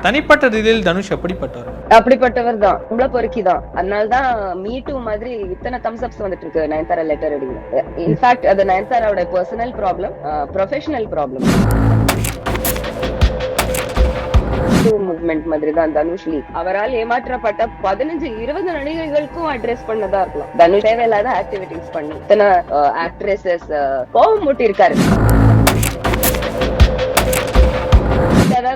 தனிப்பட்ட ரீதியில் தனுஷ் எப்படிப்பட்டவர்? அப்படிப்பட்டவர் தான், உங்களை பொறுக்கிதான். அதனாலதான் மீ டூ மாதிரி இத்தனை தம்ஸ் அப்ஸ் வந்துட்டு இருக்கு நயன்தாரா லெட்டர் அடிங்க. இன்ஃபேக்ட் அது நயன்தாராவோட personal problem, professional problem. Movement மாதிரி தான் தனுஷ் லீக். அவரால் ஏமாற்றப்பட்ட 15-20 நடிகைகளுக்கும் அட்ரஸ் பண்ணதா இருக்கலாம். தனுஷ் தேவையில்லாத ஆக்டிவிட்டிஸ் பண்ணி இத்தனை ஆக்ட்ரஸஸ் கோவம் மூட்டி இருக்காரு.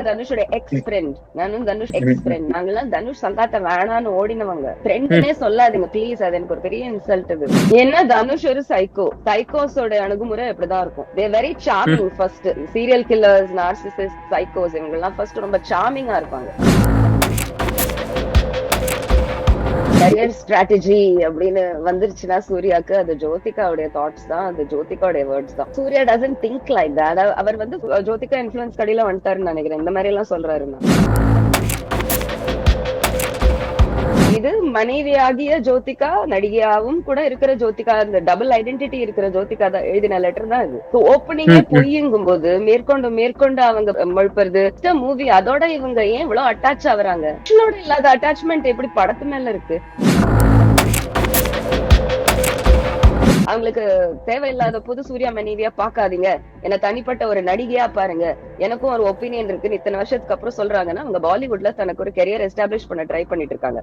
தனுஷோட எக்ஸ் ஃப்ரெண்ட், நானும் தனுஷ் எக்ஸ் ஃப்ரெண்ட். நாங்கெல்லாம் தனுஷ் சங்காத்த வேணான்னு ஓடினவங்க. ஃப்ரெண்ட்னே சொல்லாதீங்க ப்ளீஸ், அது எனக்கு ஒரு பெரிய இன்சல்ட். இது ஏன்னா தனுஷ் ஒரு சைக்கோ. சைக்கோஸோட அணுகுமுறை இப்படிதான் இருக்கும். They very charming. First serial killers, narcissist, சைக்கோஸ் இவங்க எல்லாம் ஃபர்ஸ்ட் ரொம்ப சார்மிங்கா இருப்பாங்க. கரியர் ஸ்ட்ராட்டஜி அப்படின்னு வந்துருச்சுன்னா சூர்யாக்கு அது ஜோதிகாவுடைய தாட்ஸ் தான், அது ஜோதிகாவுடைய வேர்ட்ஸ் தான். Suriya doesn't think like that. அவர் வந்து ஜோதிகா இன்ஃபுளுன்ஸ் கடையில வந்துட்டாருன்னு நினைக்கிறேன். இந்த மாதிரி எல்லாம் சொல்றாருன்னா இது மனைவியாகிய ஜோதிகா, நடிகையாவும் கூட இருக்கிற ஜோதிகா, இந்த டபுள் ஐடென்டிட்டி இருக்கிற ஜோதிகா தான் எழுதின லெட்டர் தான் இது. ஓப்பனிங்கே பொய்யுங்கும் போது மேற்கொண்டு அவங்க மழுப்புறது மூவி. அதோட இவங்க ஏன் இவ்வளவு அட்டாச் ஆகுறாங்க? இல்லாத அட்டாச்மெண்ட் எப்படி படத்து மேல இருக்கு? அவங்களுக்கு தேவையில்லாத புது சூர்யா மனைவியா பாக்காதீங்க, என்ன தனிப்பட்ட ஒரு நடிகையா பாருங்க, எனக்கும் ஒரு ஒப்பீனியன் இருக்குன்னு இத்தனை வருஷத்துக்கு அப்புறம் சொல்றாங்கன்னா அவங்க பாலிவுட்ல தனக்கு ஒரு கெரியர் எஸ்டாப்ளிஷ் பண்ண ட்ரை பண்ணிட்டு இருக்காங்க.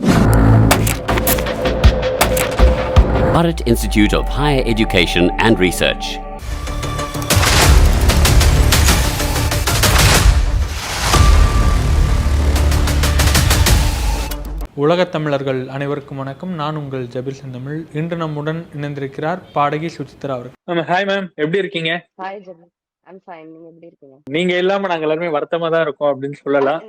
Bharat Institute of Higher Education and Research. உலகத் தமிழர்கள் அனைவருக்கும் வணக்கம். நான் உங்கள் ஜபீர் செந்தமிழ். இன்று நம்முடன் இணைந்திருக்கிறார் பாடகி சுசித்ரா அவர்கள். ஹாய் மேம், எப்படி இருக்கீங்க? Hi Jabir, I'm fine. நீங்க எப்படி இருக்கீங்க? நீங்க இல்லாம நாங்க எல்லாருமே வருத்தமா தான் இருக்கோம் அப்படின்னு சொல்லலாம்.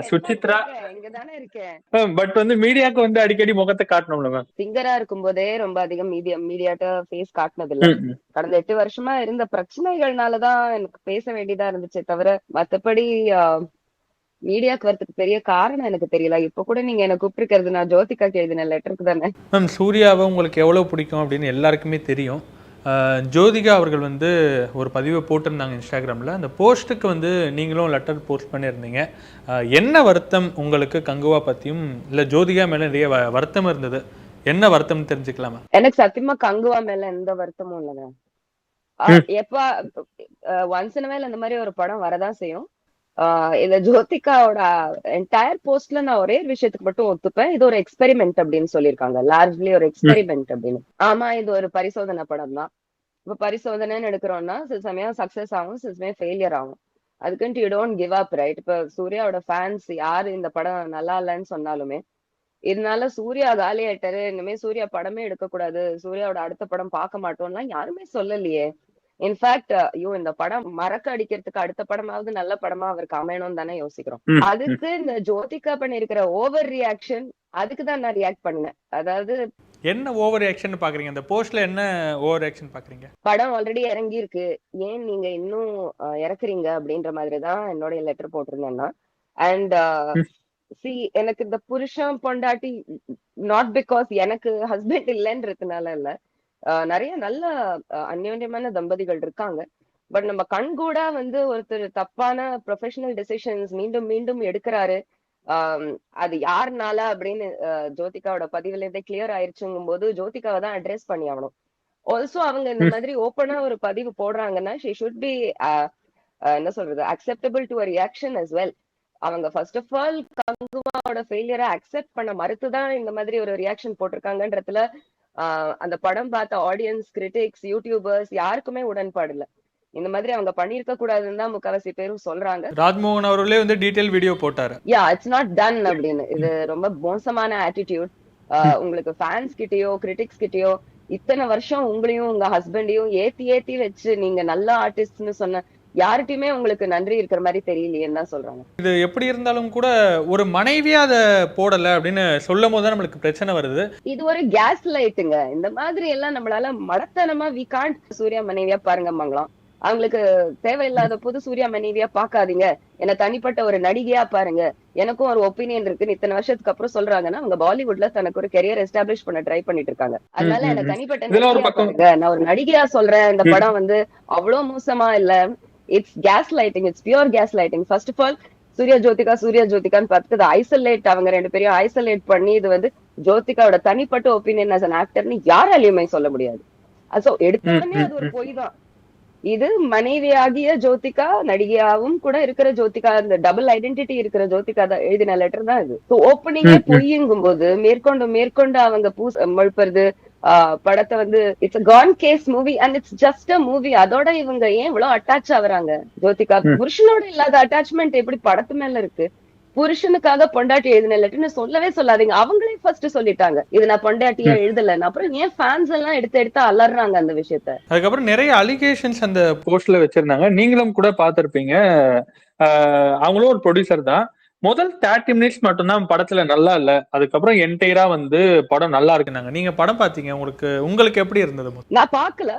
சுசித்ரா இங்க தானே இருக்கேன். பட் வந்து மீடியாக்கு வந்து அடிக்கடி முகத்தை காட்டணும்ல மேம். சிங்கரா இருக்கும் போதே ரொம்ப அதிகம் மீடியாட்ட ஃபேஸ் காட்டினது இல்ல. கடந்த 8 வருஷமா இருந்த பிரச்சனைகள்னாலதான் எனக்கு பேச வேண்டியதா இருந்துச்சே தவிர மத்தபடி மீடியாக்கு வரதுக்கு பெரிய காரணம் எனக்கு தெரியல. இப்ப கூட நீங்க என்ன கூப்பிட்டுருக்கிறது நான் ஜோதிகாக்கு எழுதின லெட்டருக்கு தானே. மேம், சூர்யாவை உங்களுக்கு எவ்வளவு பிடிக்கும் அப்படின்னு எல்லாருக்குமே தெரியும். ஜோதிகா அவர்கள் வந்து ஒரு பதிவை போட்டிருந்தாங்க இன்ஸ்டாகிராமில். அந்த போஸ்ட்டுக்கு வந்து நீங்களும் லெட்டர் போஸ்ட் பண்ணியிருந்தீங்க. என்ன வருத்தம் உங்களுக்கு கங்குவா பற்றியும் இல்லை ஜோதிகா மேலே நிறைய வருத்தம் இருந்தது, என்ன வருத்தம் தெரிஞ்சுக்கலாமா? எனக்கு சத்தியமா கங்குவா மேல எந்த வருத்தமும் இல்லைங்க. எப்ப ஒன்ஸ் இன் வேல் அந்த மாதிரி ஒரு படம் வரதான் செய்யும். இந்த ஜோதிகாவோட என்டையர் போஸ்ட்ல நான் ஒரே விஷயத்துக்கு மட்டும் ஒத்துப்பேன், இது ஒரு எக்ஸ்பெரிமெண்ட் அப்படின்னு சொல்லியிருக்காங்க. லார்ஜ்லி ஒரு எக்ஸ்பெரிமெண்ட் அப்படின்னு. ஆமா, இது ஒரு பரிசோதனை படம் தான். இப்ப பரிசோதனைன்னு எடுக்கிறோம்னா சில சமயம் சக்சஸ் ஆகும், சில சமயம் ஃபெயிலியர் ஆகும். அதுக்குன்ட்டு you don't give up, right? இப்ப சூர்யாவோட ஃபேன்ஸ் யாரு இந்த படம் நல்லா இல்லைன்னு சொன்னாலுமே இதனால சூர்யா காலி ஆயிட்டாரு, இனிமே சூர்யா படமே எடுக்க கூடாது, சூர்யாவோட அடுத்த படம் பார்க்க மாட்டோம்லாம் யாருமே சொல்லலையே. இன்ஃபேக்ட் ஐயோ இந்த படம் மறக்க அடிக்கிறதுக்கு அடுத்த படமாவது நல்ல படமா அவருக்கு அமையணும்னு தானே யோசிக்கிறோம். அதுக்கு இந்த ஜோதிகா பண்ணிருக்கிற ஓவர் ரியாக்ஷன், அதுக்குதான் நான் ரியாக்ட் பண்ணேன். அதாவது என்ன ஓவர் ரியாக்ஷன் பாக்குறீங்க? அந்த போஸ்ட்ல என்ன ஓவர் ரியாக்ஷன் பாக்குறீங்க? படம் ஆல்ரெடி இறங்கி இருக்கு, ஏன் நீங்க இன்னும் இறக்குறீங்க அப்படின்ற மாதிரிதான் என்னோட லெட்டர் போட்டிருந்தேன்னா. அண்ட் சி, எனக்கு இந்த புருஷன் பொண்டாட்டி நாட் பிகாஸ் எனக்கு ஹஸ்பண்ட் இல்லைன்றதுனால இல்ல, நிறைய நல்ல அந்யோன்யமான தம்பதிகள் இருக்காங்க. பட் நம்ம கண்கூடா வந்து ஒருத்தர் தப்பான ப்ரொஃபஷனல் டெசிஷன்ஸ் மீண்டும் மீண்டும் எடுக்கிறாரு, அது யாருனால அப்படின்னு ஜோதிகாவோட பதிவுல இருந்தே கிளியர் ஆயிருச்சுங்கும் போது ஜோதிகாவை தான் அட்ரஸ் பண்ணி ஆகணும். ஆல்சோ அவங்க இந்த மாதிரி ஓப்பனா ஒரு பதிவு போடுறாங்கன்னா ஷி ஷுட் பி என்ன சொல்றது, acceptable to a reaction as well. அவங்க ஃபர்ஸ்ட் ஆஃப் ஆல் கங்குவாவோட ஃபெயிலியரை அக்செப்ட் பண்ண மறுத்துதான் இந்த மாதிரி ஒரு ரியாக்ஷன் போட்டிருக்காங்கன்றதுல அந்த படம் பார்த்த ஆடியன்ஸ், கிரிட்டிக்ஸ், யூடியூபர்ஸ் யாருக்குமே உடன்பாடு இல்ல. இந்த மாதிரி அவங்க பண்ணிருக்க கூடாதுன்னு தான் முக்காவாசி பேரும் சொல்றாங்க. ராஜ்மோகன் அவர்களே வந்து டீடைல் வீடியோ போட்டாரு, யா இட்ஸ் நாட் டன் அப்படின்னு. இது ரொம்ப மோசமான ஆட்டிடியூட். உங்களுக்கு ஃபேன்ஸ் கிட்டயோ கிரிட்டிக்ஸ் கிட்டயோ இத்தனை வருஷம் உங்களையும் உங்க ஹஸ்பண்டையும் ஏத்தி வச்சு நீங்க நல்ல ஆர்டிஸ்ட்னு சொன்ன யார்கிட்டயுமே உங்களுக்கு நன்றி இருக்கிற மாதிரி தெரியலையேன்னு தான் சொல்றாங்க. இது எப்படி இருந்தாலும் கூட ஒரு மனைவியா அதை போடல அப்படின்னு சொல்லும் போது நம்மளுக்கு பிரச்சனை வருது. இது ஒரு கேஸ் லைட்டுங்க. இந்த மாதிரி எல்லாம் நம்மளால மடத்தனமா வி காண்ட் சூர்யா மனைவியா பாருங்கம்மாங்களாம். அவங்களுக்கு தேவையில்லாத புது சூர்யா மனைவியா பாக்காதீங்க, என்ன தனிப்பட்ட ஒரு நடிகையா பாருங்க, எனக்கும் ஒரு ஒப்பீனியன் இருக்குன்னு இத்தனை வருஷத்துக்கு அப்புறம் சொல்றாங்கன்னா அவங்க பாலிவுட்ல தனக்கு ஒரு கெரியர் எஸ்டாப்ளிஷ் பண்ண ட்ரை பண்ணிட்டு இருக்காங்க. அதனால என்ன தனிப்பட்ட நான் ஒரு நடிகையா சொல்றேன், இந்த படம் வந்து அவ்வளவு மோசமா இல்ல. It's gaslighting. It's pure gaslighting. First of all, Surya ஜோதிகான்னு பார்த்து ஐசோலேட், அவங்க 2 பேரையும் ஐசோலேட் பண்ணி இது வந்து ஜோதிகாவோட தனிப்பட்ட ஒப்பீனியன் as an ஆக்டர்னு யாராலையுமே சொல்ல முடியாது. சோ எடுத்த உடனே அது ஒரு பொய் தான். இது மனைவியாகிய ஜோதிகா, நடிகையாவும் கூட இருக்கிற ஜோதிகா, அந்த டபுள் ஐடென்டிட்டி இருக்கிற ஜோதிகா தான் எழுதின லெட்டர் தான் இது. ஓப்பனிங்கே பொய்யுங்கும் போது மேற்கொண்டு அவங்க மழுப்புறது படத்தை வந்து it's gone case movie and it's just a movie. அதோட இவங்க ஏன் இவ்வளவு அட்டாச் ஆகுறாங்க? ஜோதிகா புருஷனோட இல்லாத அட்டாச்மெண்ட் எப்படி படத்து மேல இருக்கு? புருஷனுக்காக பொண்டாட்டி எழுதின லெட்டர்னு சொல்லவே சொல்லாதீங்க. அவங்களே ஃபர்ஸ்ட் சொல்லிட்டாங்க இது நான் பொண்டாட்டியா எழுதலன்னு. அப்புறம் ஏன் ஃபேன்ஸ் எல்லாம் எடுத்து அலறாங்க அந்த விஷயத்த? அதுக்கப்புறம் நிறைய அலிகேஷன்ஸ் அந்த போஸ்ட்ல வச்சிருந்தாங்க. நீங்களும் கூட பாத்திருப்பீங்க. அவங்களும் ஒரு ப்ரொடியூசர் தான். முதல் 30 மினிட்ஸ் மட்டும்தான் படத்துல நல்லா இல்ல, அதுக்கப்புறம் என்டையரா வந்து படம் நல்லா இருக்குனாங்க. நீங்க படம் பாத்தீங்க, உங்களுக்கு எப்படி இருந்தது? நான் பாக்கல,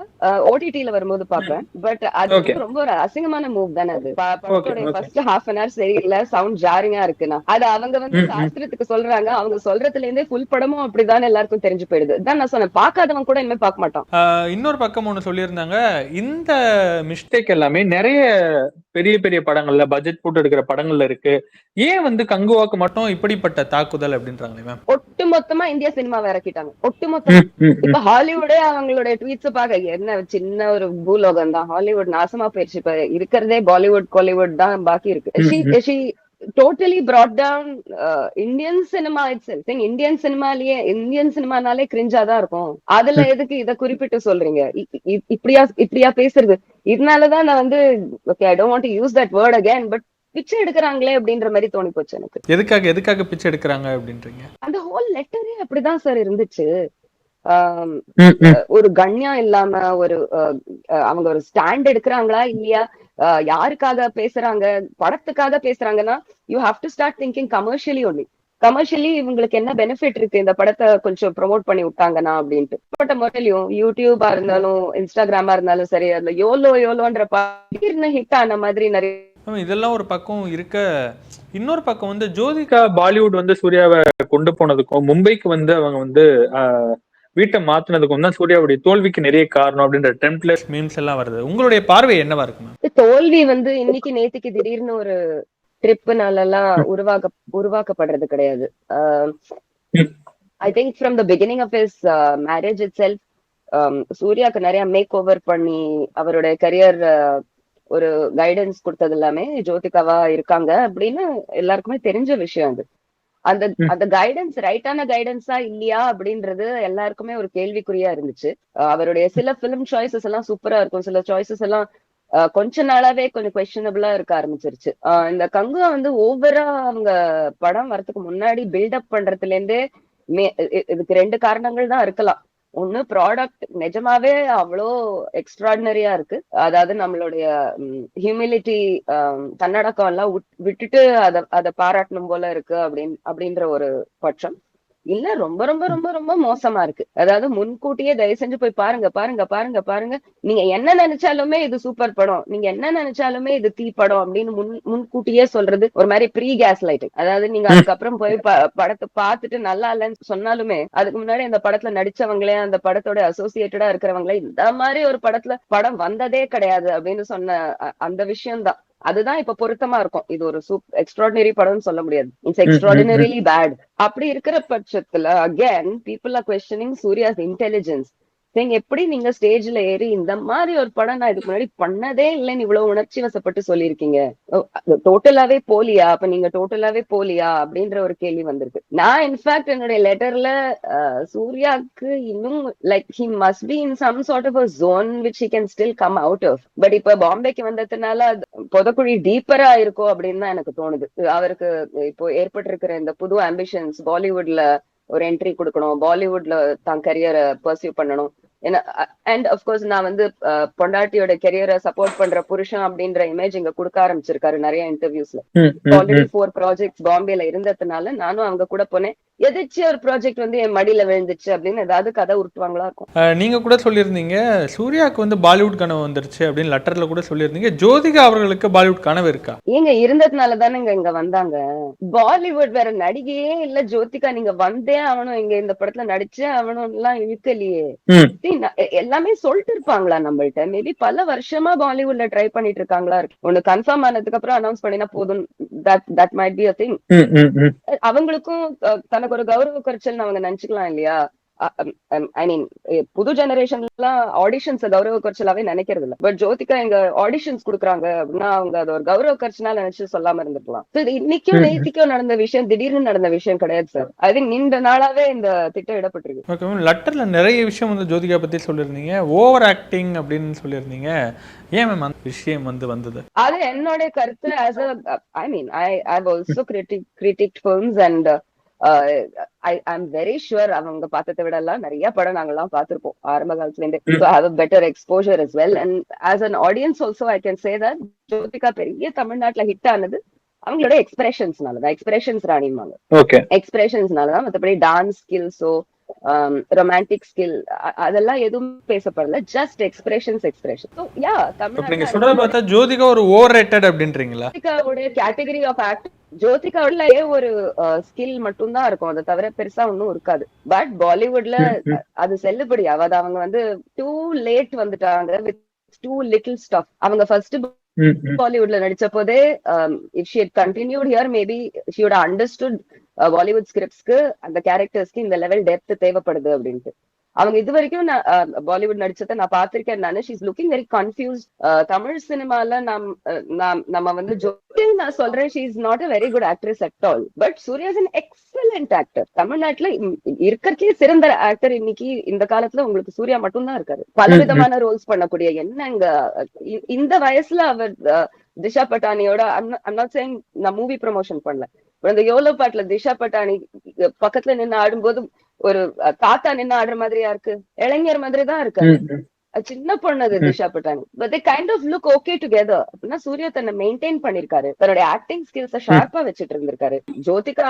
ஓடிடில வரும்போது பாப்பேன். பட் அது ரொம்ப ஒரு அசிங்கமான மூவ் தானே அது. படத்தோட ஃபர்ஸ்ட் ஹாஃப் அன் ஹவர் சரியில்லை, சவுண்ட் ஜாரிங்கா இருக்குன்னா அது அவங்க வந்து சாஸ்திரத்துக்கு சொல்றாங்க. அவங்க சொல்றதுல இருந்தே ஃபுல் படமும் அப்படிதான் எல்லாருக்கும் தெரிஞ்சு போயிடுது. தான் நான் சொன்னேன், பாக்காதவங்க கூட இனிமே பார்க்க மாட்டான். இன்னொரு பக்கம் ஒண்ணு சொல்லியிருந்தாங்க, இந்த மிஸ்டேக் எல்லாமே நிறைய பெரிய பெரிய படங்கள்ல பட்ஜெட் போட்டு எடுக்கிற படங்கள்ல இருக்கு. ஏன் வந்து கங்குவாக்கு மட்டும் இப்படிப்பட்ட தாக்குதல் அப்படின்றாங்களே மேம்? ஒட்டு மொத்தமா இந்தியா சினிமாவை இறக்கிட்டாங்க. ஒட்டு மொத்தமா இப்ப ஹாலிவுடே அவங்களுடைய ட்வீட்ஸ் பாக்க என்ன சின்ன ஒரு பூலோகம் தான். ஹாலிவுட் நாசமா போயிடுச்சு. இப்ப இருக்கிறதே பாலிவுட் கோலிவுட் தான் பாக்கி இருக்கு. She totally brought down Indian cinema itself. Indian சினிமானாலே கிரிஞ்சா தான் இருக்கும். அதுல எதுக்கு இத குறிப்பிட்டு சொல்றீங்க? இப்படியா பேசுறது? இதனாலதான் நான் வந்து okay, I don't want to use that word again, but பிச்சை எடுக்கிறாங்களே அப்படின்ற மாதிரி தோணி போச்சு எனக்கு. எதுக்காக பிச்சை எடுக்கிறாங்க அப்படின்றீங்க? அந்த ஹோல் லெட்டரே அப்படிதான் சார் இருந்துச்சு. ஒரு கண்ணியம் இல்லாம அவங்க ஒரு ஸ்டாண்ட் எடுக்கிறாங்களா இல்லையா, யாருக்காக பேசுறாங்க, படத்துக்காக பேசுறாங்கன்னா you have to start thinking commercially only. Commercially இவங்களுக்கு என்ன பெனிஃபிட் இருக்கு இந்த படத்தை கொஞ்சம் ப்ரொமோட் பண்ணி விட்டாங்கன்னா அப்படின்ட்டு. பட் முறையிலையும் யூடியூபா இருந்தாலும் இன்ஸ்டாகிராமா இருந்தாலும் சரி, அதுல யோலோன்ற ஹிட் ஆன மாதிரி நிறைய இதெல்லாம் ஒரு பக்கம் இருக்க. இன்னொரு பக்கம் வந்து ஜோதிகா பாலிவுட் வந்து சூர்யாவை கொண்டு போனதுக்கும் மும்பைக்கு வந்து அவங்க வந்து வீட்டை மாத்தினதுக்கும் தான் சூர்யாவுடைய தோல்விக்கு நிறைய காரணம் அப்படின்ற டெம்ப்ளேட் மீம்ஸ் எல்லாம் வருது. உங்களுடைய பார்வை என்னவா இருக்கு? தோல்வி வந்து இன்னைக்கு நேத்துக்கு திடீர்னு ஒரு ட்ரிப்னால எல்லாம் உருவாக்கப்படுறது கிடையாது. I think from the beginning of his marriage itself சூர்யாக்கு நிறைய மேக் ஓவர் பண்ணி அவருடைய கரியர் ஒரு கைடன்ஸ் கொடுத்தது எல்லாமே ஜோதிகாவா இருக்காங்க அப்படின்னு எல்லாருக்குமே தெரிஞ்ச விஷயம். அது அந்த கைடன்ஸ் ரைட்டான கைடன்ஸா இல்லையா அப்படின்றது எல்லாருக்குமே ஒரு கேள்விக்குறியா இருந்துச்சு. அவருடைய சில பிலிம் சாய்ஸஸ் எல்லாம் சூப்பரா இருக்கும், சில சாய்ஸஸ் எல்லாம் கொஞ்ச நாளாவே கொஞ்சம் கொஸ்டினபிளா இருக்க ஆரம்பிச்சிருச்சு. இந்த கங்குவா வந்து ஓவரா அவங்க படம் வரதுக்கு முன்னாடி பில்டப் பண்றதுல இருந்தே இதுக்கு 2 காரணங்கள் தான் இருக்கலாம். ஒண்ணு, ப்ராடக்ட் நிஜமாவே அவ்வளோ எக்ஸ்ட்ராடினரியா இருக்கு. அதாவது நம்மளுடைய ஹியூமிலிட்டி, தன்னடக்கம் எல்லாம் விட்டுட்டு அதை பாராட்டணும் போல இருக்கு அப்படின்ற ஒரு பட்சம். இல்ல ரொம்ப ரொம்ப ரொம்ப ரொம்ப மோசமா இருக்கு. அதாவது முன்கூட்டியே தயவு செஞ்சு போய் பாருங்க. நீங்க என்ன நினைச்சாலுமே இது சூப்பர் படம், நீங்க என்ன நினைச்சாலுமே இது தீ படம் அப்படின்னு முன்கூட்டியே சொல்றது ஒரு மாதிரி ப்ரீ கேஸ் லைட்டிங். அதாவது நீங்க அதுக்கப்புறம் போய் படத்தை பார்த்துட்டு நல்லா இல்லைன்னு சொன்னாலுமே அதுக்கு முன்னாடி அந்த படத்துல நடிச்சவங்களே, அந்த படத்தோட அசோசியேட்டடா இருக்கிறவங்களே இந்த மாதிரி ஒரு படம் வந்ததே கிடையாது அப்படின்னு சொன்ன அந்த விஷயம்தான். அதுதான் இப்ப பொருத்தமா இருக்கும். இது ஒரு எக்ஸ்ட்ராடினரி படம்னு சொல்ல முடியாது. It's extraordinarily bad. அப்படி இருக்கிற பட்சத்துல again people are questioning Suriya's intelligence. எப்படி நீங்க ஸ்டேஜ்ல ஏறி இந்த மாதிரி ஒரு படம் நான் இதுக்கு முன்னாடி பண்ணதே இல்லைன்னு இவ்வளவு உணர்ச்சி வசப்பட்டு சொல்லியிருக்கீங்க, டோட்டலாவே போலியா? அப்ப நீங்க டோட்டலாவே போலியா அப்படின்ற ஒரு கேள்வி வந்திருக்கு. நான் இன்ஃபேக்ட் என்னுடைய லெட்டர்ல சூர்யாக்கு இன்னும் like he must be in some sort of a zone which he can still come out of. But இப்ப பாம்பேக்கு வந்ததுனால புதக்குழி டீப்பரா இருக்கும் அப்படின்னு தான் எனக்கு தோணுது. அவருக்கு இப்போ ஏற்பட்டிருக்கிற இந்த புது ஆம்பிஷன்ஸ், பாலிவுட்ல ஒரு என்ட்ரி கொடுக்கணும், பாலிவுட்ல தான் கரியரை பர்சியூ பண்ணணும். அண்ட் அப்கோர்ஸ் நான் வந்து பொண்டாட்டியோட கெரியரை சப்போர்ட் பண்ற புருஷன் அப்படின்ற இமேஜ் இங்க கொடுக்க ஆரம்பிச்சிருக்காரு நிறைய இன்டர்வியூஸ்ல. ஆல்ரெடி 4 ப்ராஜெக்ட்ஸ் பாம்பேல இருந்ததுனால நானும் அவங்க கூட போனேன். எதிர்த்து ஒரு ப்ராஜெக்ட் வந்து என் மடியில விழுந்துச்சு அப்படின்னு ஏதாவது கதை உருட்டுவாங்களா இருக்கும். நீங்க கூட சொல்லியிருந்தீங்க சூர்யாவுக்கு வந்து பாலிவுட் கனவு வந்துருச்சு அப்படின்னு லெட்டர்ல கூட சொல்லியிருந்தீங்க. ஜோதிகா அவர்களுக்கு பாலிவுட் கனவு இருக்கா? ஏங்க இருந்ததுனால தானே இங்க வந்தாங்க. பாலிவுட் வேற நடிகையே இல்ல ஜோதிகா, நீங்க வந்தே ஆகணும், இங்க இந்த படத்துல நடிச்சே ஆகணும் எல்லாம் இழுக்கலையே. எல்லாமே சொல்லிட்டு இருப்பாங்களா நம்மள்ட்ட? மேபி பல வருஷமா பாலிவுட்ல ட்ரை பண்ணிட்டு இருக்காங்களா இருக்கு. ஒண்ணு கன்ஃபார்ம் ஆனதுக்கு அப்புறம் அனௌன்ஸ் பண்ணினா போதும். that might be a thing. அவங்களுக்கும் தனக்கு ஒரு கௌரவ குறைச்சல் அவங்க நினைச்சுக்கலாம் இல்லையா? ஐ மீன் புது ஜெனரேஷன்லாம் ஆடிஷன்ஸ் கௌரவ குறைச்சலாவே நினைக்கிறது இல்ல. பட் ஜோதிகா இங்க ஆடிஷன்ஸ் குடுக்குறாங்க அப்படின்னா அவங்க அது ஒரு கௌரவ குறைச்சலால நினைச்சு சொல்லாம இருந்திருக்கலாம். இன்னைக்கும் நேத்திக்கும் நடந்த விஷயம் திடீர்னு நடந்த விஷயம் கிடையாது சார். ஐ திங்க் நீண்ட நாளாவே இந்த திட்டம் இடப்பட்டிருக்கு. லெட்டர்ல நிறைய விஷயம் வந்து ஜோதிகா பத்தி சொல்லியிருந்தீங்க. ஓவர் ஆக்டிங் அப்படின்னு சொல்லியிருந்தீங்க. ஏன் மேம் அந்த விஷயம் வந்து வந்தது? அது என்னோட கருத்து. as a I mean I've also critiqued films and I'm very sure அவங்க பார்த்ததை விட எல்லாம் நிறைய படம் நாங்கெல்லாம் பார்த்திருப்போம் ஆரம்ப காலத்துல இருந்து. So I have a better exposure as well, and as an audience also I can say that Jyothika பெரிய தமிழ்நாட்டுல ஹிட் ஆனது அவங்களோட எக்ஸ்பிரஷன்ஸ்னாலதான். எக்ஸ்பிரஷன்ஸ் ராணிமாங்க. எக்ஸ்பிரஷன்ஸ்னாலதான். மற்றபடி டான்ஸ் ஸ்கில்ஸோ ரொமான்டிக் ஸ்கில் அதெல்லாம் எதுவும் பேசப்படல. Just expression. நீங்க சொல்றத பார்த்தா ஜோதிகா ஒரு ஓவர் ரேட்டட் அப்படின்றீங்களா? ஜோதிகாவோட கேட்டகரி ஆஃப் ஆக்ட், ஜோதிகாவுலயே ஒரு ஸ்கில் மட்டும் தான் இருக்கும், அதை தவிர பெருசா ஒன்னும் இருக்காது. பட் பாலிவுட்ல அது செல்லுபடி ஆகாது. அவங்க வந்து டூ லேட் வந்துட்டாங்க வித் டூ லிட்டில் ஸ்டஃப். அவங்க ஃபர்ஸ்ட் பாலிவுட்ல நடிச்ச போதே if she had continued here maybe she would understood Bollywood ஸ்கிரிப்ட்ஸ்க்கு அந்த கேரக்டர்ஸ்க்கு இந்த லெவல் டெப்த் தேவைப்படுது அப்படின்ட்டு. அவங்க இது வரைக்கும் பாலிவுட் நடிச்சதை நான் பார்த்திருக்கேன். நானு she is looking very confused. தமிழ் சினிமால நம்ம வந்து நான் சொல்றேன் she is not a very good actress at all. But Suriya is an excellent actor. தமிழ்நாட்டுல இருக்கிறதுலே சிறந்த ஆக்டர் இன்னைக்கு இந்த காலத்துல உங்களுக்கு சூர்யா மட்டும் தான் இருக்காரு. பல விதமான ரோல்ஸ் பண்ணக்கூடிய. என்னங்க இந்த வயசுல அவர் திஷா பட்டானியோட I'm not saying நான் மூவி ப்ரமோஷன் பண்ணல. இந்த யோலோ பாட்டுல திஷா பட்டானி பக்கத்துல நின்று ஆடும்போது ஒரு தாத்தா நின்று ஆடுற மாதிரியா இருக்கு, இளைஞர் மாதிரி தான் இருக்காரு. சின்ன பொண்ணு அது Disha Pathani. But they kind of look okay together. அப்படின்னா சூர்யா தன்னை மெயின்டைன் பண்ணிருக்காரு, தன்னுடைய ஆக்டிங் ஸ்கில்ஸ ஷார்ப்பா வச்சுட்டு இருந்திருக்காரு. ஜோதிகா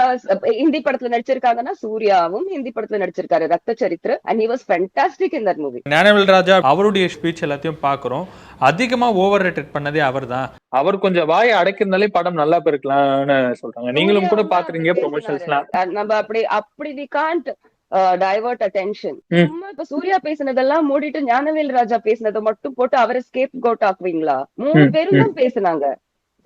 ஹிந்தி படத்துல நடிச்சிருக்காங்கன்னா சூர்யாவும் ஹிந்தி படத்துல நடிச்சிருக்காரு, ரத்த சரித்திர, and he was fantastic in that movie. Gnanavel ராஜா அவருடைய ஸ்பீச் எல்லாத்தையும் பாக்குறோம். அதிகமா ஓவர் ரேட்டட் பண்ணதே அவர்தான். அவர் கொஞ்சம் வாயை அடைக்கிறதுனாலே படம் நல்லா போயிருக்கலாம்னு சொல்றாங்க. நீங்களும் கூட பாக்குறீங்க ப்ரொமோஷன்ஸ்லாம். நம்ம அப்படி we can't டைவர்ட் அட்டென்ஷன். இப்ப சூர்யா பேசினதெல்லாம் மூடிட்டு ஞானவேல் ராஜா பேசினதை மட்டும் போட்டு அவரை ஸ்கேப் கோட் ஆக்குவீங்களா? 3 பேரும் தான் பேசினாங்க.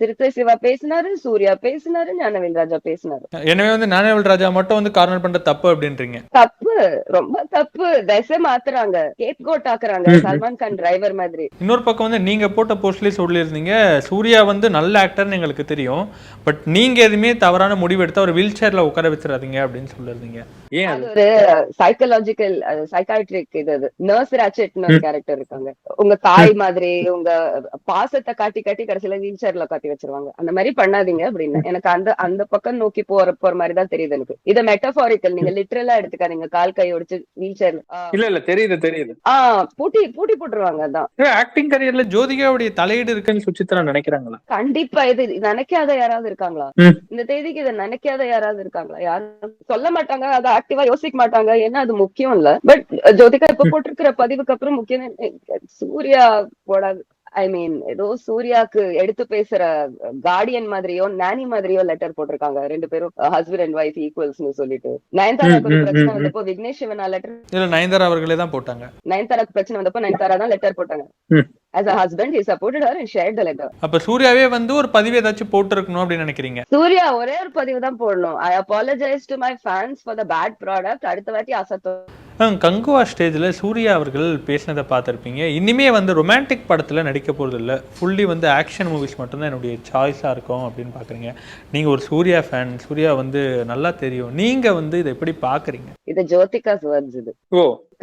திருத்தை சிவா பேசினாரு, சூர்யா பேசினாரு, ஞானவேல் ராஜா பேசினாரு. எனவே வந்து ஞானவேல் ராஜா மட்டும் வந்து கார்னர் பண்ற தப்பு அப்படின்றீங்க? தப்பு, ரொம்ப தப்பு. தசை மாத்துறாங்க, ஸ்கேப் கோட் ஆக்குறாங்க, சல்மான் கான் டிரைவர் மாதிரி. இன்னொரு பக்கம் வந்து நீங்க போட்ட போஸ்ட்லயே சொல்லியிருந்தீங்க சூர்யா வந்து நல்ல ஆக்டர்னு எங்களுக்கு தெரியும், பட் நீங்க எதுவுமே தவறான முடிவு எடுத்து அவர் வீல் சேர்ல உட்கார வச்சிடாதீங்க அப்படின்னு சொல்லிருந்தீங்க. ஏன்? அது ஒரு சைக்காலஜிக்கல் சைக்காட்ரிக் இது. நர்ஸ் ராச்செட்னு ஒரு கேரக்டர் இருக்காங்க. உங்க தாய் மாதிரி உங்க பாசத்தை காட்டி காட்டி கடைசியில வீல் சேர்ல காட்டி வச்சிருவாங்க. அந்த மாதிரி பண்ணாதீங்க அப்படின்னு எனக்கு அந்த பக்கம் நோக்கி போற மாதிரி தான் தெரியுது எனக்கு. இத மெட்டபாரிக்கல், நீங்க லிட்டரலா எடுத்துக்காதீங்க. கால் கை ஒடிச்சு வீல் சேர்ல இல்ல தெரியுது பூட்டி போட்டுருவாங்க. அதான் ஆக்டிங் கரியர்ல ஜோதிகாவுடைய தலையீடு இருக்குன்னு சுசித்ரா நினைக்கிறாங்களா? கண்டிப்பா. இது நினைக்காத யாராவது இருக்காங்களா? இந்த தேதிக்கு இதை நினைக்காத யாராவது இருக்காங்களா? யாரும் சொல்ல மாட்டாங்க, அதை ஆக்டிவா யோசிக்க மாட்டாங்க. ஏன்னா அது முக்கியம் இல்ல. பட் ஜோதிகா இப்ப போட்டிருக்கிற பதிவுக்கு அப்புறம் முக்கியம் சூர்யா போடாது. ஐ மீன் ஏதோ சூர்யாக்கு எடுத்து பேசுற கார்டியன் மாதிரியோ நானி மாதிரியோ லெட்டர் போட்டிருக்காங்க. 2 பேரும் ஹஸ்பண்ட் அண்ட் வைஃப் ஈக்குவல்ஸ்னு சொல்லிட்டு. நயன்தாராக்கு ஒரு பிரச்சனை வந்தப்போ விக்னேஷ் சிவனா லெட்டர் இல்ல நயன்தாரா அவர்களே தான் போட்டாங்க. நயன்தாராக்கு பிரச்சனை வந்தப்போ நயன்தாரா தான் லெட்டர் போட்டாங்க. As a husband, he supported her and shared the letter. அப்ப சூர்யாவே வந்து ஒரு பதிவு ஏதாச்சும் போட்டுருக்கணும் அப்படின்னு நினைக்கிறீங்க? சூர்யா ஒரே ஒரு பதிவு தான் போடணும். I apologize to my fans for the bad product. அடுத்த வாட்டி அசத்தோ. கங்குவா ஸ்டேஜ்ல சூர்யா அவர்கள் பேசினதை பார்த்திருப்பீங்க. இனிமே வந்து ரொமான்டிக் படத்துல நடிக்க போறது இல்ல, ஃபுல்லி வந்து ஆக்ஷன் மூவிஸ் மட்டும்தான் என்னுடைய சாய்ஸா இருக்கும் அப்படின்னு பாக்குறீங்க. நீங்க ஒரு சூர்யா ஃபேன், சூர்யா வந்து நல்லா தெரியும். நீங்க வந்து இதை எப்படி பாக்குறீங்க? இது ஜோதிகாஸ் வேர்ட்ஸ். இது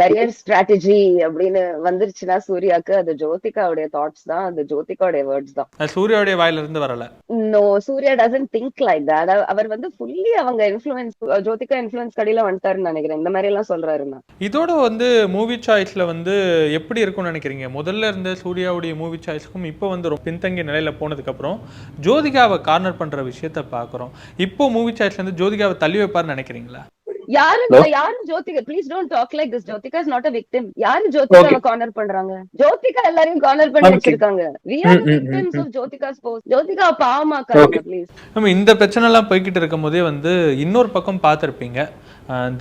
கரியர் ஸ்ட்ராட்டஜி அப்படின்னு வந்துருச்சுன்னா சூர்யாக்கு அது ஜோதிகாவுடைய தாட்ஸ் தான், அது ஜோதிகாவுடைய வேர்ட்ஸ் தான், சூர்யாவுடைய வாயில இருந்து வரல. No, Suriya doesn't think like that. அவர் வந்து ஃபுல்லி அவங்க இன்ஃப்ளூயன்ஸ், ஜோதிகா இன்ஃப்ளூயன்ஸ் கடியில வந்துட்டாருன்னு நினைக்கிறேன். இந்த மாதிரி எல்லாம் சொல்றாருன்னா. இதோட வந்து மூவி சாய்ஸ்ல வந்து எப்படி இருக்கும்னு நினைக்கிறீங்க? முதல்ல இருந்த சூர்யாவுடைய மூவி சாய்ஸ்க்கும் இப்போ வந்து ரொம்ப பின்தங்கிய நிலையில போனதுக்கு அப்புறம் ஜோதிகாவை கார்னர் பண்ற விஷயத்த பாக்குறோம். இப்போ மூவி சாய்ஸ்ல இருந்து ஜோதிகாவை தள்ளி வைப்பாருன்னு நினைக்கிறீங்களா? யாரும் Jyothika please don't talk like this. Jyothika is not a victim. யாரு ஜோதிகாவை கார்னர் பண்றாங்க? ஜோதிகா எல்லாரையும் கார்னர் பண்ணி வச்சிருக்காங்க. we are the victims of Jyothika's post. Jyothika பாவமாக்காதீங்க ப்ளீஸ். நம்ம இந்த பிரச்சனை எல்லாம் போய்கிட்டு இருக்கும் போதே வந்து இன்னொரு பக்கம் பார்த்திருப்பீங்க,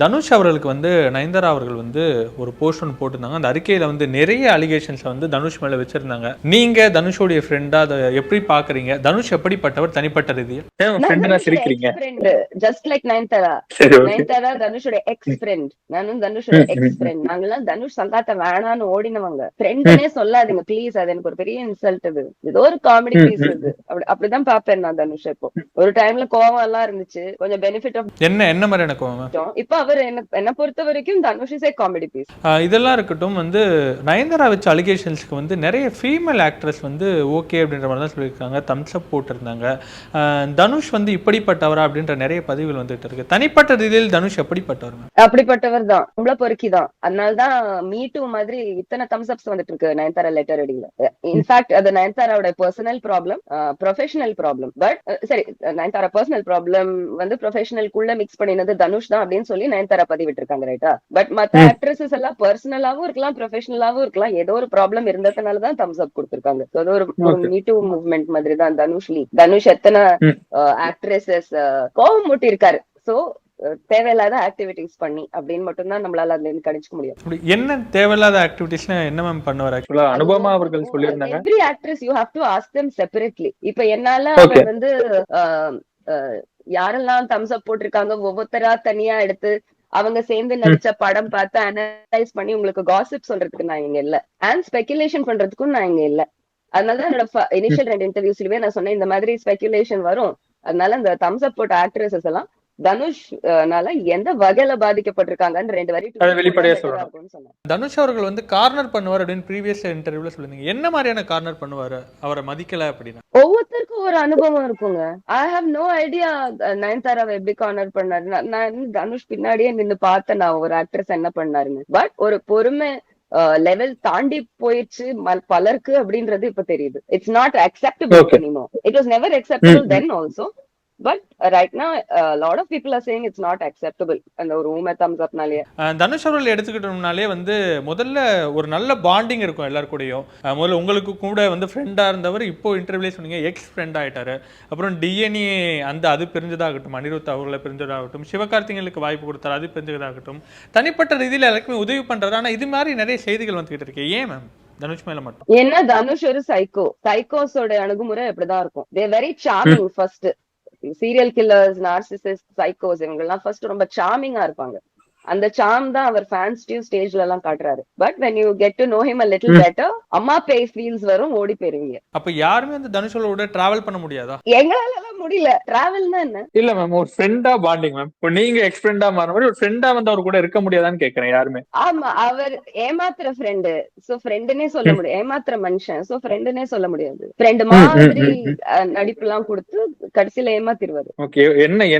தனுஷ் அவர்களுக்கு வந்து நயன்தாரா அவர்கள் வந்து ஒரு போஸ்ட் ஒன்று போட்டிருந்தாங்க. அந்த அறிக்கையில வந்து நிறைய அலிகேஷன்ஸ் வந்து தனுஷ் மேல வச்சிருந்தாங்க. நீங்க தனுஷோடைய ஃப்ரெண்டா அதை எப்படி பாக்குறீங்க? தனுஷ் எப்படிப்பட்டவர் தனிப்பட்ட ரீதியில்? Just like Nayanthara. நயன்தாரா தனுஷோட எக்ஸ் ஃப்ரெண்ட், நானும் தனுஷோட எக்ஸ் ஃப்ரெண்ட். நாங்கெல்லாம் தனுஷ் சங்காத்த வேணான்னு ஓடினவங்க. ஃப்ரெண்ட்னே சொல்லாதீங்க ப்ளீஸ், அது எனக்கு ஒரு பெரிய இன்சல்ட். இது ஏதோ ஒரு காமெடி பீஸ். இது அப்படிதான் பாப்பேன் நான் தனுஷ். இப்போ ஒரு டைம்ல கோவம் எல்லாம் இருந்துச்சு, கொஞ்சம் பெனிஃபிட் ஆஃப் என்ன மாதிரியான கோவம்? இப்ப அவர் என்ன பொறுத்த வரைக்கும் Dhanush is a comedy piece. இதெல்லாம் இருக்கட்டும், வந்து நயன்தாரா வச்ச அலிகேஷன்ஸ்க்கு வந்து நிறைய ஃபீமேல் ஆக்ட்ரஸ் வந்து ஓகே அப்படின்ற மாதிரி தான் சொல்லியிருக்காங்க, தம்ஸ் அப் போட்டிருந்தாங்க. தனுஷ் வந்து இப்படிப்பட்டவரா அப்படின்ற நிறைய பதிவுகள் வந்துட்டு இருக்கு. தனிப்பட்ட ரீதியில் தனுஷ் எப்படிப்பட்டவர்? அப்படிப்பட்டவர் தான், உங்களை பொறுக்கி தான். அதனாலதான் மீ டூ மாதிரி இத்தனை தம்ஸ் அப்ஸ் வந்துட்டு இருக்கு நயன்தாரா லெட்டர் அடியில. இன்ஃபேக்ட் அது நயன்தாராவோட personal problem, professional problem. But சரி, நயன்தாரா பர்சனல் ப்ராப்ளம் வந்து ப்ரொஃபஷனலுக்குள்ள மிக்ஸ் பண்ணினது தனுஷ் தான் அப்படின்னு சொல்லி நயன்தாரா பதிவிட்டு இருக்காங்க, ரைட்டா? பட் மத்த ஆக்ட்ரஸஸ் எல்லாம் பர்சனலாவும் இருக்கலாம், ப்ரொஃபஷனலாவும் இருக்கலாம், ஏதோ ஒரு ப்ராப்ளம் இருந்ததுனாலதான் தம்ஸ் அப் கொடுத்திருக்காங்க. அது ஒரு மீ டூ மூவ்மெண்ட் மாதிரி தான் தனுஷ் லீக். தனுஷ் எத்தனை ஆக்ட்ரஸஸ் கோவம் மூட்டி இருக்காரு. சோ தேவையில்லாத ஆக்டிவிட்டிஸ் பண்ணி அப்படின்னு மட்டும் தான் நம்மளால அதுல இருந்து கணிச்சுக்க முடியும். என்ன தேவையில்லாத ஆக்டிவிட்டிஸ்னா என்ன மேம் பண்ணுவாரு? அனுபமா அவர்கள் சொல்லியிருந்தாங்க, every actress you have to ask them separately. இப்ப என்னால அவர் வந்து யாரெல்லாம் தம்ஸ் அப் போட்டிருக்காங்க ஒவ்வொருத்தரா தனியா எடுத்து அவங்க சேர்ந்து நடிச்ச படம் பார்த்து அனலைஸ் பண்ணி உங்களுக்கு காசிப் சொல்றதுக்கு நான் இங்க இல்ல, அண்ட் ஸ்பெகுலேஷன் பண்றதுக்கும் நான் இங்க இல்ல. அதனாலதான் என்னோட இனிஷியல் 2 இன்டர்வியூஸ்லயே நான் சொன்னேன், இந்த மாதிரி ஸ்பெகுலேஷன் வரும். அதனால இந்த தம்ஸ் அப் போட்ட ஆக்ட்ரஸஸ் எல்லாம் தனுஷ்னால எந்த வகையில பாதிக்கப்பட்டிருக்காங்கன்னு 2 வரி வெளிப்படையா சொல்லணும். தனுஷ் அவர்கள் வந்து கார்னர் பண்ணுவார் அப்படின்னு ப்ரீவியஸ் இன்டர்வியூல சொல்லிருந்தீங்க. என்ன மாதிரியான கார்னர் பண்ணுவாரு அவரை மதிக்கல அப்படின்னா? ஒவ்வொருத்தருக்கும் ஒரு அனுபவம் இருக்குங்க. ஐ ஹாவ் நோ ஐடியா நயன்தாராவை எப்படி கார்னர் பண்ணாரு. நான் தனுஷ் பின்னாடியே நின்னு பார்த்தேன் நான் ஒரு ஆக்ட்ரஸ் என்ன பண்ணாருன்னு. பட் ஒரு பொறுமை லெவல் தாண்டி போயிடுச்சு பலருக்கு அப்படின்றது இப்ப தெரியுது. It's not acceptable anymore. It was never acceptable then also. But right now a lot of people are saying it's not acceptable. அந்த ஒரு ஊமை thumbs up நாலே தனுஷ் அவர்கள் எடுத்துக்கிட்டோம்னாலே வந்து முதல்ல ஒரு நல்ல பாண்டிங் இருக்கும் எல்லார் கூடயும். முதல்ல உங்களுக்கு கூட வந்து ஃப்ரெண்டா இருந்தவர் இப்போ இன்டர்வியூல சொன்னீங்க எக்ஸ் ஃப்ரெண்ட் ஆயிட்டாரு. அப்புறம் டிஎன்ஏ அது பிரிஞ்சதாகட்டும், அனிருத் அவர்களை பிரிஞ்சதாகட்டும், சிவகார்த்திகேயனுக்கு வாய்ப்பு கொடுத்தாரு, அது பிரிஞ்சதாகட்டும், தனிப்பட்ட ரீதியில் எல்லாருக்குமே உதவி பண்றாரு. ஆனா இது மாதிரி நிறைய செய்திகள் வந்துகிட்டு இருக்கு. ஏன் மேம் தனுஷ் மேல மட்டும்? ஏன்னா தனுஷ் ஒரு சைக்கோஸோட அணுகுமுறை எப்படிதான் இருக்கும். They very charming. First serial killers, narcissist, சைக்கோஸ் இவங்க எல்லாம் ஃபர்ஸ்ட் ரொம்ப சார்மிங்கா இருப்பாங்க. அந்த சார்ம் தான் அவர் ஃபேன்ஸ்டியும் ஸ்டேஜ்ல எல்லாம் காட்டுறாரு. But when you get to know him a little better, அம்மா பேய் ஃபீல்ஸ் வரும், ஓடி போயிருவீங்க. அப்ப யாருமே அந்த தனுஷோட டிராவல் பண்ண முடியாதா? எங்களால எல்லாம் முடியல. டிராவல்னா என்ன? இல்ல மேம், ஒரு ஃப்ரெண்டா பாண்டிங் மேம். இப்போ நீங்க எக்ஸ் ஃப்ரெண்டா மாற மாதிரி ஒரு ஃப்ரெண்டா வந்து அவர் கூட இருக்க முடியாதான்னு கேக்குறேன் யாருமே. ஆமா, அவர் ஏமாத்துற ஃப்ரெண்டு. சோ ஃப்ரெண்டுனே சொல்ல முடியாது. ஏமாத்துற மனுஷன். சோ ஃப்ரெண்டுனே சொல்ல முடியாது. ஃப்ரெண்டு மாதிரி நடிப்பு எல்லாம் கொடுத்து கடைசியில ஏமாத்திடுவாரு. ஓகே,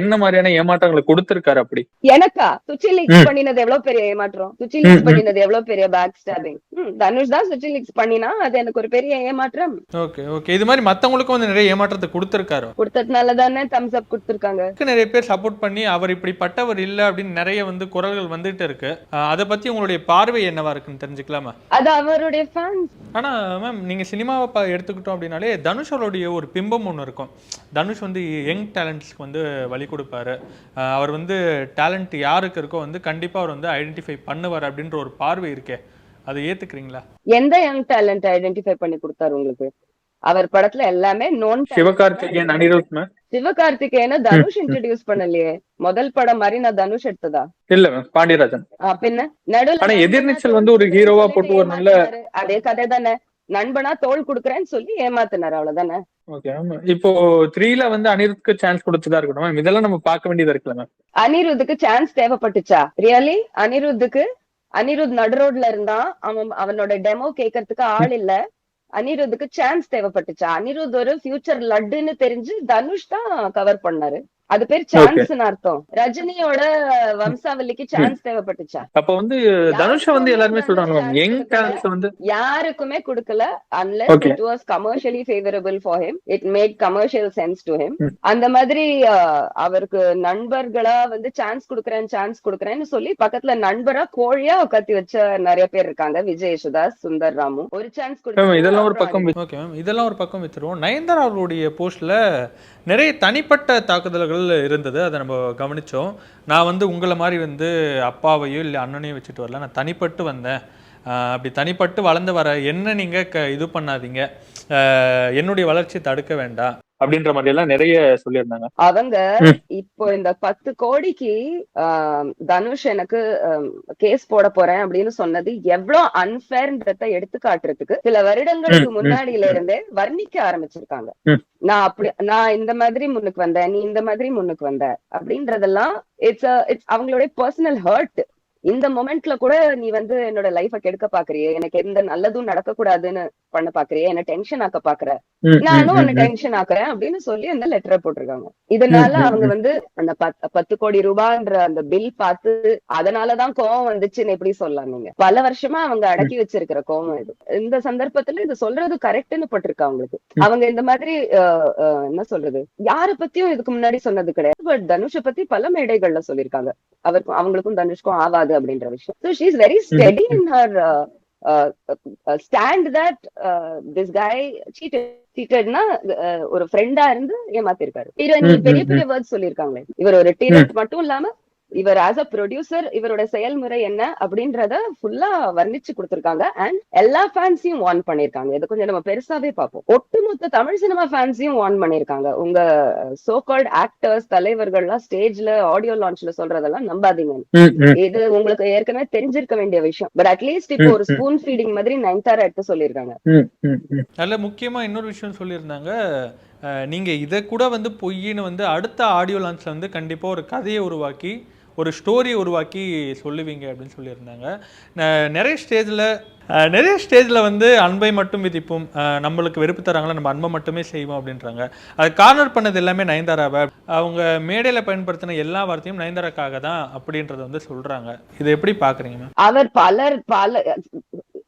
என்ன மாதிரியான ஏமாற்றங்களை கொடுத்திருக்காரு அப்படி? எனக்கா சுச்சி லீக்ஸ் பண்ணினது எவ்வளவு பெரிய ஏமாற்றம். சுச்சி லீக்ஸ் பண்ணினது எவ்வளவு பெரிய பேக் ஸ்டாபிங். தனுஷ் தான் சுச்சி லீக்ஸ் பண்ணினா அது எனக்கு ஒரு பெரிய ஏமாற்றம். ஓகே ஓகே, இது மாதிரி மத்தவங்களுக்கும் வந்து நிறைய ஏமாற்றத்தை கொடுத்திருக்காரு. கொடுத்ததுனால தானே தம்ஸ் அப் கொடுத்திருக்காங்க. நிறைய பேர் சப்போர்ட் பண்ணி அவர் இப்படிப்பட்டவர் இல்ல அப்படின்னு நிறைய வந்து குரல்கள் வந்துட்டு இருக்கு. அத பத்தி உங்களுடைய பார்வை என்னவா இருக்குன்னு தெரிஞ்சுக்கலாமா? அது அவருடைய ஃபேன்ஸ். ஆனா மேம் நீங்க சினிமாவை எடுத்துக்கிட்டோம் அப்படின்னாலே தனுஷ் அவருடைய ஒரு பிம்பம் ஒன்று இருக்கும். தனுஷ் வந்து யங் டேலண்ட்ஸ்க்கு வந்து வழி கொடுப்பாரு. அவர் வந்து டேலண்ட் யாருக்கு இருக்கோ வந்து கண்டிப்பா அவர் வந்து ஐடென்டிஃபை பண்ணுவார் அப்படின்ற ஒரு பார்வை இருக்கே, அதை ஏத்துக்கிறீங்களா? எந்த யங் டேலண்ட் ஐடென்டிஃபை பண்ணி கொடுத்தாரு உங்களுக்கு? அவர் படத்துல எல்லாமே நோன். சிவகார்த்திகேயன், அனிருத் மேம். சிவகார்த்திகேயன தனுஷ் இன்ட்ரோடியூஸ் பண்ணலையே. முதல் படம் மாதிரி நான் தனுஷ் எடுத்ததா? இல்ல மேம், பாண்டியராஜன். பின்ன நடுவுல ஆனா எதிர்நீச்சல் வந்து ஒரு ஹீரோவா போட்டு ஒரு நல்ல அதே கதை தானே. நண்பனா தோல் குடுக்கறேன்னு சொல்லி ஏமாத்தினாரு, அவ்வளவுதானே. ஓகே, இப்போ 3ல வந்து அனிருத்துக்கு சான்ஸ் கொடுத்ததா இருக்கட்டும் மேம். இதெல்லாம் நம்ம பார்க்க வேண்டியதா இருக்குல்ல மேம். அனிருத்துக்கு சான்ஸ் தேவைப்பட்டுச்சா? ரியலி? அனிருத் நடு ரோட்ல இருந்தா, அவனோட டெமோ கேட்கறதுக்கு ஆள் இல்ல. அனிருத்துக்கு சான்ஸ் தேவைப்பட்டுச்சா? அனிருத் ஒரு ஃபியூச்சர் லட்டுன்னு தெரிஞ்சு தனுஷ் தான் கவர் பண்ணாரு. அது பேர் சான்ஸ்னு அர்த்தம். ரஜினியோட வம்சாவளிக்கு சான்ஸ் தேவைப்பட்டுச்சா? அப்ப வந்து தனுஷ வந்து எல்லாருமே சொல்றாங்க யங் டான்ஸ் வந்து யாருக்குமே கொடுக்கல. unless it was commercially favorable for him, it made commercial sense to him. அந்த மாதிரி அவருக்கு நண்பர்களா வந்து சான்ஸ் கொடுக்கறேன்னு சொல்லி பக்கத்துல நண்பரா கோழியா உட்காத்தி வச்ச நிறைய பேர் இருக்காங்க. விஜய் யேசுதாஸ், சுந்தர் ராமு. ஒரு சான்ஸ் கொடுத்து இதெல்லாம் ஒரு பக்கம். ஓகே மேம், இதெல்லாம் ஒரு பக்கம் வச்சிருவோம். நயன்தாரா அவர்களுடைய போஸ்ட்ல நிறைய தனிப்பட்ட தாக்குதல்கள் இருந்தது, அதை நம்ம கவனிச்சோம். நான் வந்து உங்களை மாதிரி வந்து அப்பாவையோ இல்லை அண்ணனையும் வச்சுட்டு வரல, நான் தனிப்பட்டு வந்தேன். அப்படி தனிப்பட்டு வளர்ந்து வர என்ன நீங்க இது பண்ணாதீங்க, என்னுடைய வளர்ச்சி தடுக்க வேண்டாம் அப்படின்ற மாதிரி எல்லாம் நிறைய சொல்லியிருந்தாங்க. அவங்க இப்போ இந்த 10 கோடிக்கு தனுஷ் எனக்கு கேஸ் போட போறேன் அப்படின்னு சொன்னது எவ்வளவு அன்ஃபேர்ன்றத எடுத்து காட்டுறதுக்கு சில வருடங்களுக்கு முன்னாடியில இருந்தே வர்ணிக்க ஆரம்பிச்சிருக்காங்க. நான் இந்த மாதிரி முன்னுக்கு வந்தேன், நீ இந்த மாதிரி முன்னுக்கு வந்த அப்படின்றதெல்லாம் இட்ஸ் அவங்களுடைய பர்சனல் ஹர்ட். இந்த மொமெண்ட்ல கூட நீ வந்து என்னோட லைஃப கெடுக்க பாக்குறியே, எனக்கு எந்த நல்லதும் நடக்க கூடாதுன்னு பண்ண பாக்குறியே, என்ன டென்ஷன் ஆக்க பாக்குற, நானும் உன்னை டென்ஷன் ஆக்குறேன் அப்படின்னு சொல்லி அந்த லெட்டரை போட்டிருக்காங்க. இதனால அவங்க வந்து அந்த 10 கோடி ரூபாய்ன்ற அந்த பில் பார்த்து அதனாலதான் கோவம் வந்துச்சுன்னு எப்படி சொல்லலாம்? நீங்க பல வருஷமா அவங்க அடக்கி வச்சிருக்கிற கோவம் இது. இந்த சந்தர்ப்பத்துல இது சொல்றது கரெக்ட்னு பட்டிருக்கு அவங்களுக்கு. அவங்க இந்த மாதிரி என்ன சொல்றது, யார பத்தியும் இதுக்கு முன்னாடி சொன்னது கிடையாது. பட் தனுஷை பத்தி பல மேடைகள்ல சொல்லியிருக்காங்க. அவங்களுக்கும் தனுஷ்க்கும் ஆவாது அப்படின்ற விஷயம். So she is very steady in her stand that this guy cheatedனா ஒரு ஃப்ரெண்டா இருந்து ஏமாத்திருக்காரு. பெரிய பெரிய வேர்ட்ஸ் சொல்லிருக்காங்களே. இவர் ஒரு டீரட் மட்டும் இல்லாம இவர் ஆஸ் அ ப்ரொடியூசர் இவரோட செயல்முறை என்ன அப்படின்றத ஃபுல்லா வர்ணிச்சு கொடுத்திருக்காங்க. அண்ட் எல்லா ஃபேன்ஸையும் வார்ன் பண்ணிருக்காங்க. இதை கொஞ்சம் நம்ம பெருசாவே பார்ப்போம். ஒட்டுமொத்த தமிழ் சினிமா ஃபேன்ஸையும் வார்ன் பண்ணிருக்காங்க. உங்க சோ கால்ட் ஆக்டர்ஸ், தலைவர்கள்லாம் ஸ்டேஜ்ல ஆடியோ லான்ச்ல சொல்றதெல்லாம் நம்பாதீங்க. இது உங்களுக்கு ஏற்கனவே தெரிஞ்சிருக்க வேண்டிய விஷயம். பட் அட்லீஸ்ட் இப்போ ஒரு ஸ்பூன் ஃபீடிங் மாதிரி நயன்தாரா எடுத்து சொல்லியிருக்காங்க. நல்ல முக்கியமா இன்னொரு விஷயம் சொல்லியிருந்தாங்க, நீங்க இதை கூட வந்து பொய்ன்னு வந்து அடுத்த ஆடியோ லான்ச்ல வந்து கண்டிப்பா ஒரு கதையை உருவாக்கி ஒரு ஸ்டோரியை உருவாக்கி சொல்லுவீங்க அப்படின்னு சொல்லியிருந்தாங்க. நிறைய ஸ்டேஜில் வந்து அன்பை மட்டும் விதிப்போம், நம்மளுக்கு வெறுப்பு தராங்களா நம்ம அன்பை மட்டுமே செய்வோம் அப்படின்றாங்க. அது கார்னர் பண்ணது எல்லாமே நயன்தாராவை, அவங்க மேடையில் பயன்படுத்தின எல்லா வார்த்தையும் நயன்தாராக்காக தான் அப்படின்றத வந்து சொல்றாங்க. இதை எப்படி பாக்குறீங்க மேம்? அவர்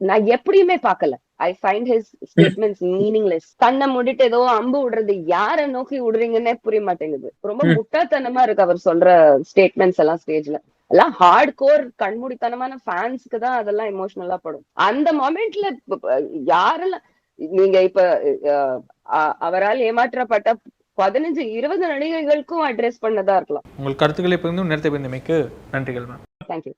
நான் எப்படியுமே பார்க்கல. I find his statements meaningless. கண்ணை மூடிட்டு ஏதோ அம்பு விடுறது, யார நோக்கி விடுறீங்கன்னே புரிய மாட்டேங்குது. ரொம்ப முட்டாள்தனமா இருக்கு அவர் சொல்ற ஸ்டேட்மெண்ட்ஸ் எல்லாம். ஸ்டேஜ்ல எல்லாம் ஹார்ட் கோர் கண்மூடித்தனமான ஃபேன்ஸ்க்கு தான் அதெல்லாம் எமோஷனலா படும். அந்த மொமெண்ட்ல யாரெல்லாம் நீங்க இப்ப அவரால் ஏமாற்றப்பட்ட 15-20 நடிகைகளுக்கும் அட்ரஸ் பண்ணதா இருக்கலாம். உங்கள் கருத்துக்களை பகிர்ந்து நேரத்தை பகிர்ந்தமைக்கு நன்றிகள் மேம். தேங்க்யூ.